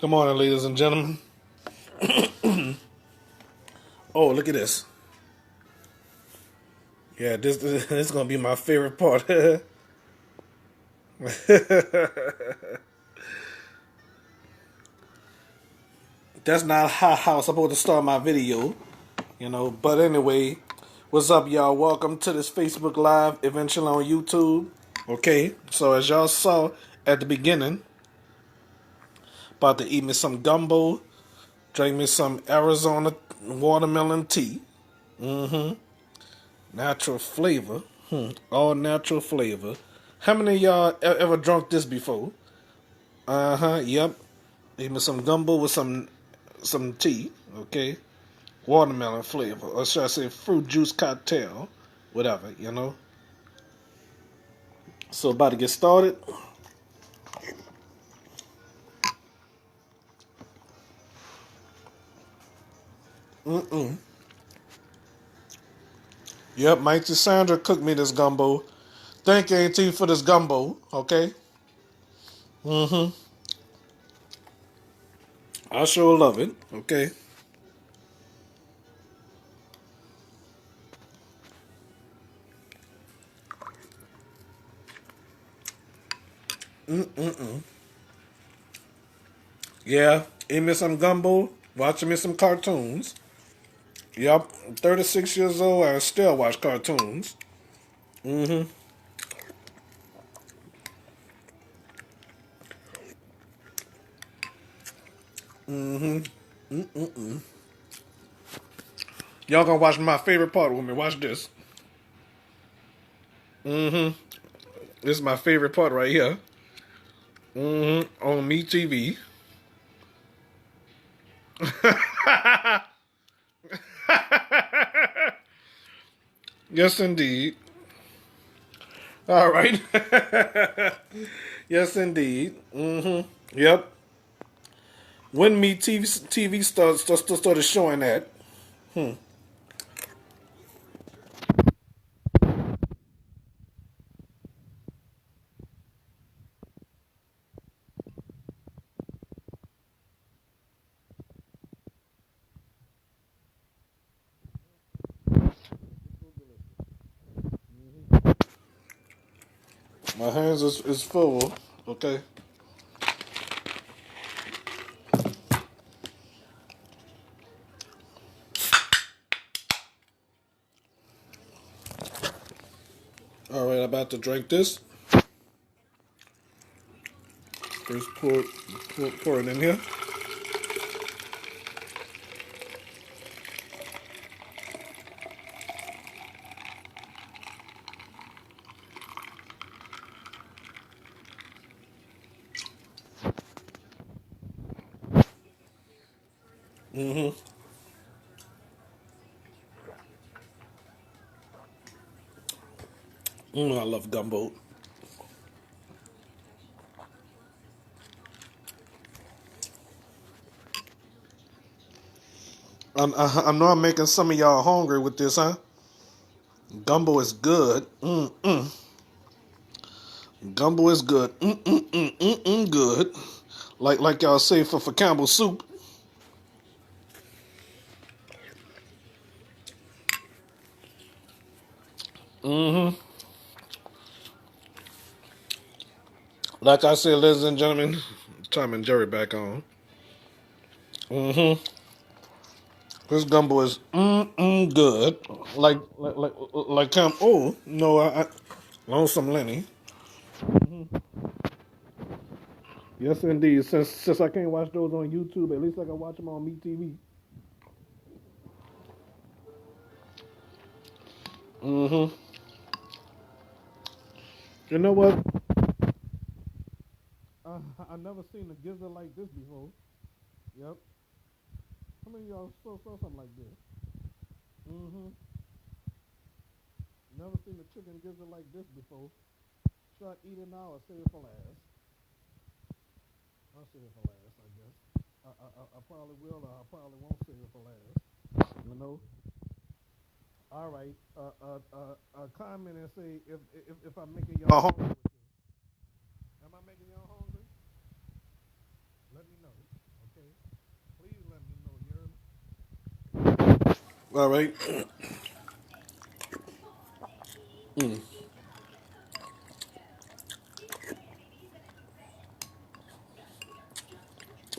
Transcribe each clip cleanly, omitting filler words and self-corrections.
Good morning, ladies and gentlemen. Oh, look at this. Yeah, this is gonna be my favorite part. That's not how I'm supposed to start my video. But anyway, what's up, y'all? Welcome to this Facebook Live, eventually on YouTube. Okay, so as y'all saw at the beginning, about to eat me some gumbo, drink me some Arizona watermelon tea. Natural flavor. All natural flavor. How many of y'all ever drunk this before? Yep. Even some gumbo with some tea, okay? Watermelon flavor, or should I say fruit juice cocktail, whatever. So about to get started. Yep, Mike Sandra cooked me this gumbo. Thank you, Auntie, for this gumbo, okay? I sure love it, okay? Yeah, eat me some gumbo, watching me some cartoons. Yep, I'm 36 years old, I still watch cartoons. Y'all gonna watch my favorite part with me. Watch this. This is my favorite part right here. On Me TV. Yes, indeed. All right. Yes, indeed. Yep. When Me TV started showing that, my hands is full. Okay. All right. About to drink this. First pour it in here. I love gumbo. I know I'm making some of y'all hungry with this, huh? Gumbo is good. Gumbo is good. Good. Like y'all say for Campbell soup. Like I said, ladies and gentlemen, Tom and Jerry back on. This gumbo is good. Like oh no, I lonesome Lenny. Yes indeed. Since I can't watch those on YouTube, at least I can watch them on Me TV. You know what? I never seen a gizzard like this before. Yep. How many of y'all saw something like this? Mm-hmm. Never seen a chicken gizzard like this before. Should I eat it now or save it for last? I'll save it for last, I guess. I probably will or I probably won't save it for last. You know? All right. Comment and say if I'm making y'all hungry with this. Am I making y'all hungry? Let me know. Please let me know, you heard me? All right.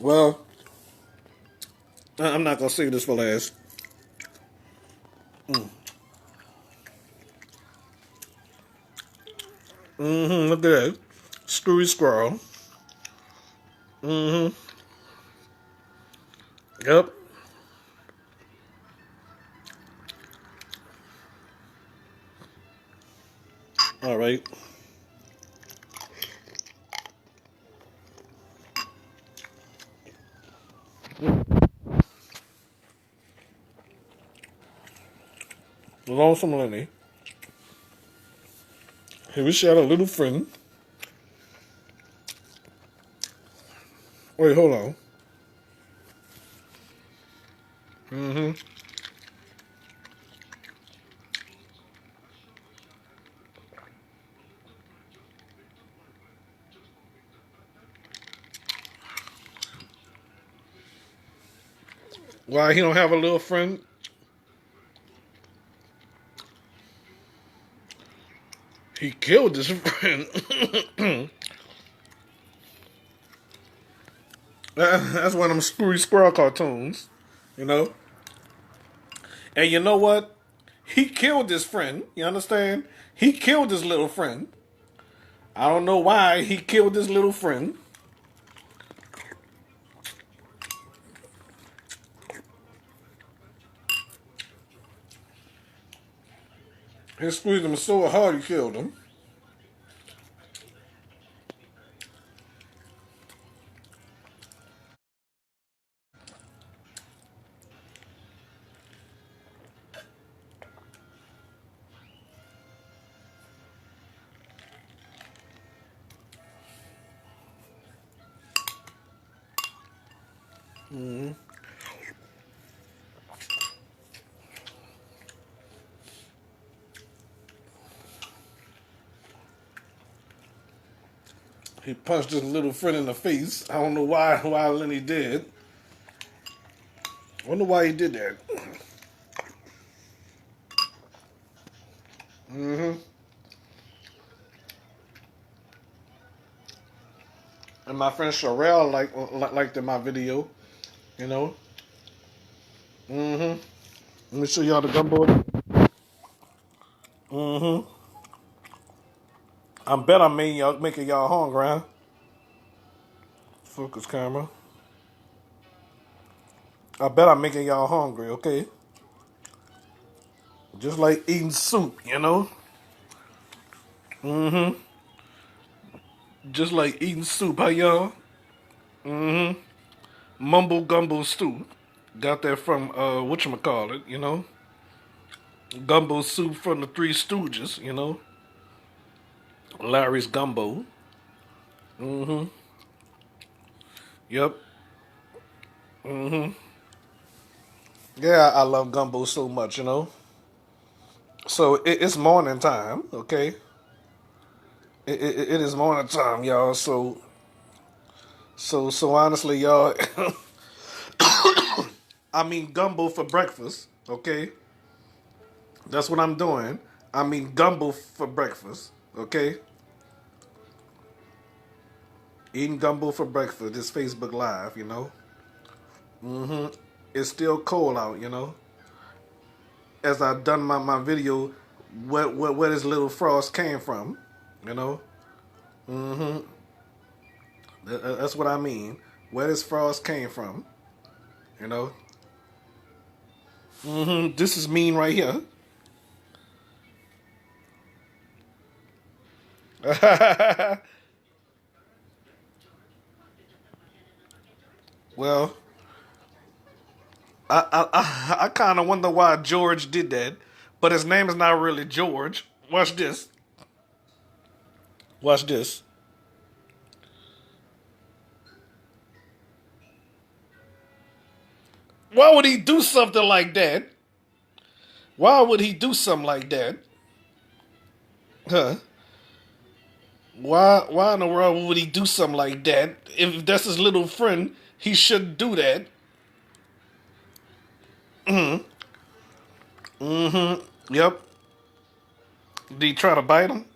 Well, I'm not gonna say this for last. Look at that. Screwy squirrel. Yep. All right. Lonesome Lenny. He wish he had a little friend. Wait, hold on. Why he don't have a little friend? He killed his friend. That's one of them screwy squirrel cartoons, you know. And you know what? He killed his friend. You understand? He killed his little friend. I don't know why he killed his little friend. He squeezed him so hard he killed him. He punched his little friend in the face. I don't know why Lenny did. I wonder why he did that. And my friend Sherelle liked in my video, you know. Let me show y'all the gumbo. I bet I'm making y'all hungry, huh? Focus camera. I bet I'm making y'all hungry, okay? Just like eating soup, you know? Just like eating soup, huh, y'all? Mumble gumbo stew. Got that from, whatchamacallit, you know? Gumbo soup from the Three Stooges, you know? Larry's gumbo. Yep. Yeah, I love gumbo so much, you know? So it's morning time, okay? It is morning time, y'all. So honestly, y'all, I mean gumbo for breakfast, okay? That's what I'm doing. I mean gumbo for breakfast, okay? Eating gumbo for breakfast. This Facebook Live, you know. It's still cold out, you know. As I done my video, where this little frost came from, you know. That's what I mean. Where this frost came from, you know. This is mean right here. Well, I kind of wonder why George did that, but his name is not really George. Watch this. Watch this. Why would he do something like that? Why would he do something like that? Huh? Why in the world would he do something like that? If that's his little friend, he shouldn't do that. Yep. Did he try to bite him?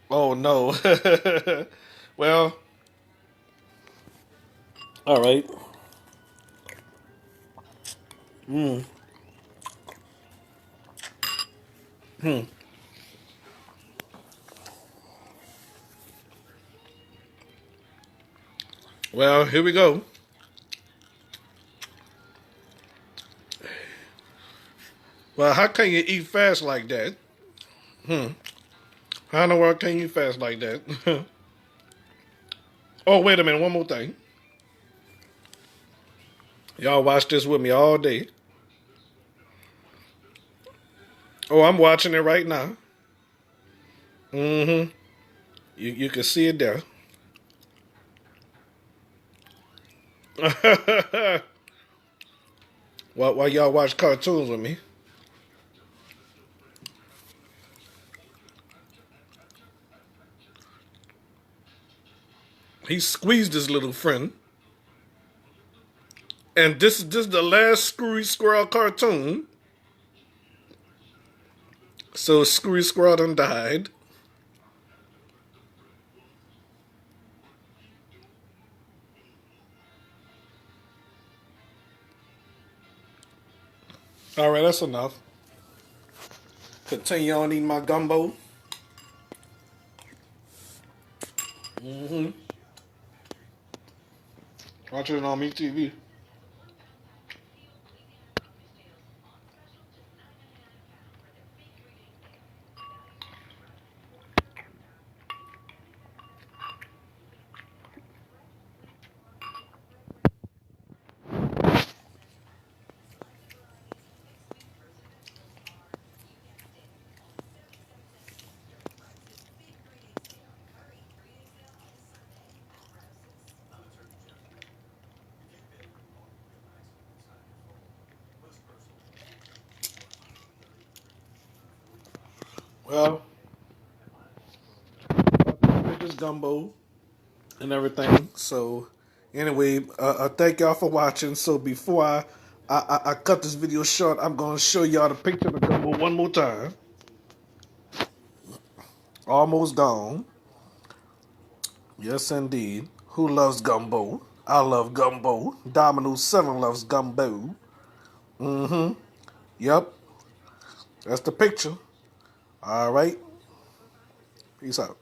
Oh no. Well, all right. Well, here we go. Well, how can you eat fast like that? How in the world can you fast like that? Oh, wait a minute. One more thing. Y'all watch this with me all day. Oh, I'm watching it right now. Mm-hmm. You can see it there. While y'all watch cartoons with me, he squeezed his little friend. And this is the last Screwy Squirrel cartoon. So Screwy Squirrel done died. All right, that's enough. Continue on eating my gumbo. Watching it on me TV. Well, I make this gumbo and everything. So, anyway, thank y'all for watching. So before I cut this video short, I'm gonna show y'all the picture of the gumbo one more time. Almost gone. Yes, indeed. Who loves gumbo? I love gumbo. Dominoes 7 loves gumbo. Yep, that's the picture. All right. Peace out.